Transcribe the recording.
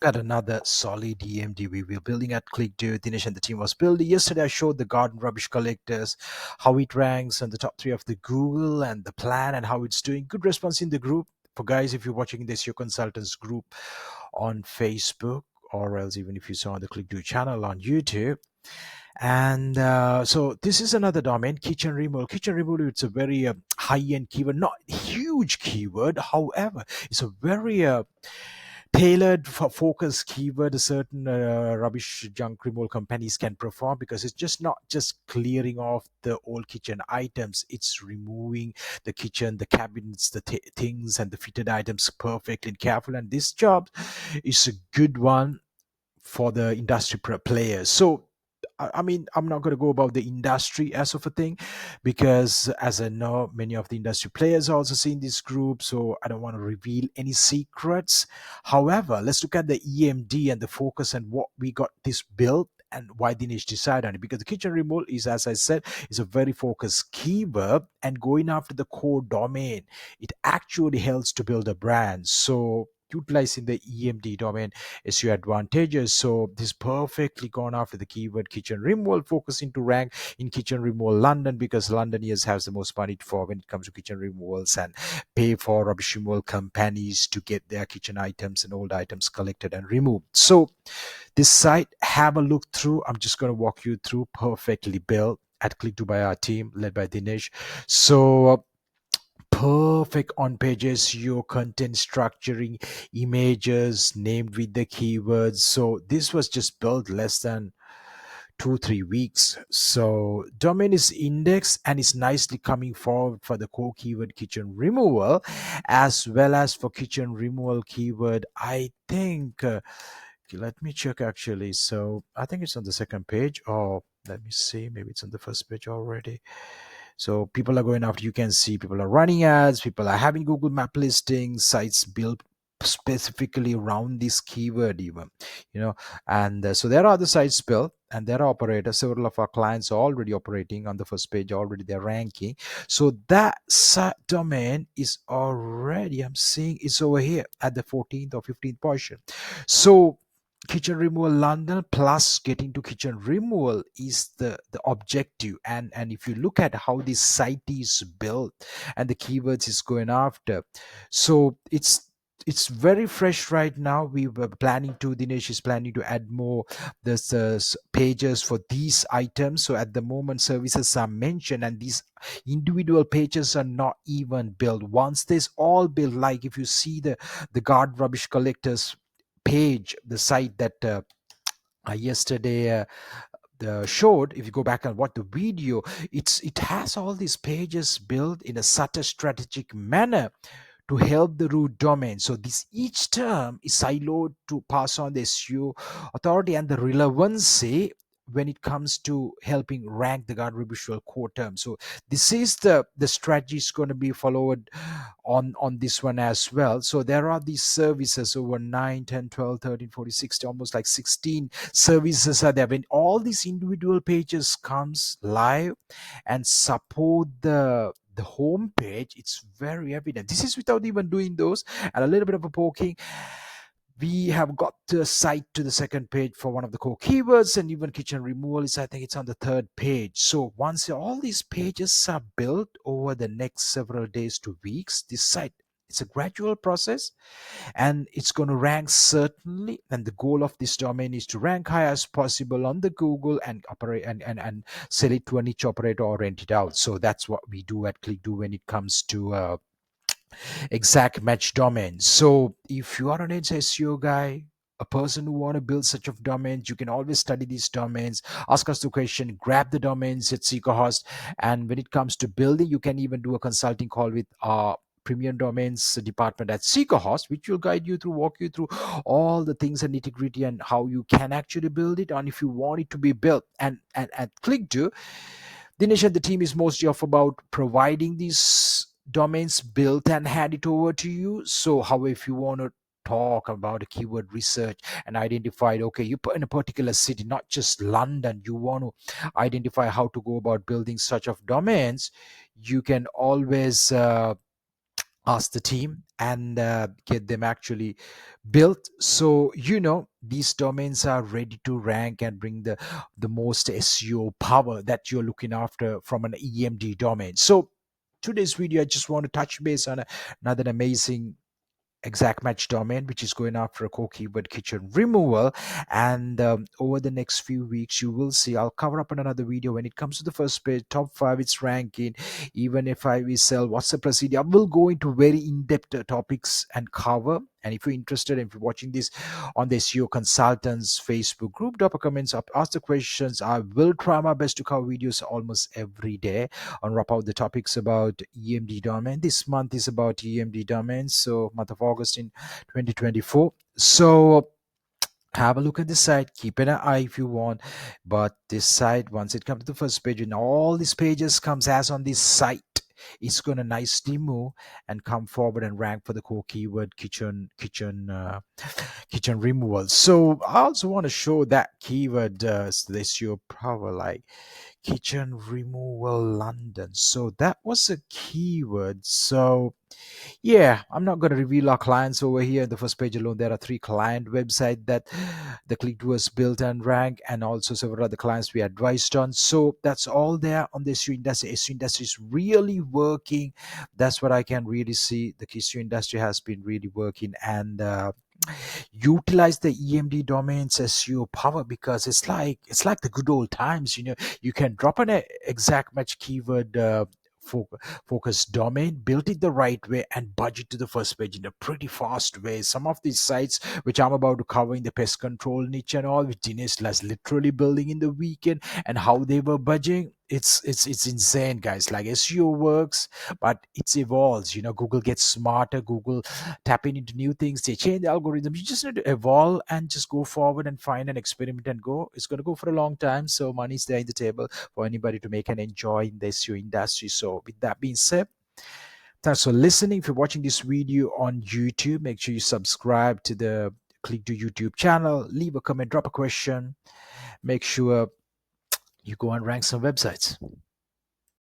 Got another solid EMD we were building at ClickDo. Dinesh and the team was building. Yesterday, I showed the garden rubbish collectors, how it ranks on the top three of the Google and the plan and how it's doing. Good response in the group. For guys, if you're watching this, your consultants group on Facebook, or else even if you saw on the ClickDo channel on YouTube. And so this is another domain, kitchen removal. Kitchen removal, it's a very high-end keyword, not huge keyword. However, it's a very tailored for focus keyword a certain rubbish junk removal companies can perform, because it's just not just clearing off the old kitchen items, it's removing the kitchen, the cabinets, the things and the fitted items perfectly and careful. And this job is a good one for the industry players. So I mean, I'm not going to go about the industry as of a thing, because as I know, many of the industry players are also seeing this group. So I don't want to reveal any secrets. However, let's look at the EMD and the focus and what we got this built and why Dinesh decided on it. Because the kitchen removal is, as I said, is a very focused keyword, and going after the core domain, it actually helps to build a brand. So utilizing the EMD domain SEO advantages. So this perfectly gone after the keyword kitchen removal, focusing to rank in kitchen removal London, because Londoners has the most money for when it comes to kitchen removals and pay for rubbish removal companies to get their kitchen items and old items collected and removed. So this site, have a look through. I'm just going to walk you through, perfectly built at ClickDo by our team led by Dinesh. So perfect on pages, your content structuring, images named with the keywords. So this was just built less than 2 3 weeks. So domain is indexed and is nicely coming forward for the core keyword kitchen removal, as well as for kitchen removal keyword. I think let me check actually. So I think it's on the second page, or let me see, maybe it's on the first page already. So people are going after, you can see people are running ads, people are having Google map listings, sites built specifically around this keyword even, you know. And so there are the sites built, and there are operators. Several of our clients are already operating on the first page, already they're ranking. So that domain is already, I'm seeing it's over here at the 14th or 15th position. So kitchen removal London plus getting to kitchen removal is the objective. And if you look at how this site is built and the keywords is going after, so it's very fresh right now. We were planning to, Dinesh is planning to add more this pages for these items. So at the moment services are mentioned, and these individual pages are not even built. Once this all built, like if you see the guard rubbish collectors page, the site that yesterday showed, if you go back and watch the video, it has all these pages built in a subtle strategic manner to help the root domain. So this each term is siloed to pass on the SEO authority and the relevancy when it comes to helping rank the guard visual core term. So this is the strategy is going to be followed on this one as well. So there are these services over 9 10 12 13 14 16, almost like 16 services are there. When all these individual pages comes live and support the home page, it's very evident. This is without even doing those, and a little bit of a poking, we have got the site to the second page for one of the core keywords, and even kitchen removal is, I think it's on the third page. So once all these pages are built over the next several days to weeks, this site, it's a gradual process, and it's going to rank certainly. And the goal of this domain is to rank high as possible on the Google and operate and sell it to a niche operator or rent it out. So that's what we do at ClickDo when it comes to exact match domains. So if you are an SEO guy, a person who want to build such of domains, you can always study these domains, ask us the question, grab the domains at Seekerhost. And when it comes to building, you can even do a consulting call with our premium domains department at Seekerhost, which will guide you through, walk you through all the things and nitty gritty and how you can actually build it, and if you want it to be built. And at ClickDo, Dinesh and the team is mostly off about providing these domains built and hand it over to you. So, however, if you want to talk about a keyword research and identify, okay, you put in a particular city, not just London, you want to identify how to go about building such of domains, you can always ask the team and get them actually built, so these domains are ready to rank and bring the most SEO power that you're looking after from an EMD domain. So today's video, I just want to touch base on another amazing exact match domain which is going after a core keyword kitchen removal. And over the next few weeks you will see I'll cover up in another video when it comes to the first page, top 5, its ranking, even if I will sell, what's the procedure. I will go into very in-depth topics and cover. And if you're interested, if you're watching this on the SEO consultants Facebook group, drop a comments up, ask the questions. I will try my best to cover videos almost every day and wrap out the topics about EMD domain. This month is about EMD domains, so month of August in 2024. So have a look at the site, keep an eye if you want. But this site, once it comes to the first page and all these pages comes as on this site, it's gonna nicely move and come forward and rank for the core keyword kitchen removal. So I also want to show that keyword this your power, like kitchen removal London. So that was a keyword. So yeah, I'm not going to reveal our clients over here. In the first page alone, there are 3 client websites that the ClickDo has built and ranked, and also several other clients we advised on. So that's all there on the SEO industry. SEO industry is really working. That's what I can really see. The SEO industry has been really working, and utilize the EMD domains SEO power, because it's like the good old times. You can drop an exact match keyword focus domain, build it the right way, and budget to the first page in a pretty fast way. Some of these sites which I'm about to cover in the pest control niche and all, which Dinesh was literally building in the weekend, and how they were budging, it's insane, guys. Like, SEO works, but it evolves. Google gets smarter. Google tapping into new things, they change the algorithm. You just need to evolve and just go forward and find an experiment and go. It's going to go for a long time, so money's there in the table for anybody to make and enjoy in the SEO industry. So with that being said, thanks for listening. If you're watching this video on YouTube, make sure you subscribe to the Click to YouTube channel, leave a comment, drop a question, make sure you go and rank some websites.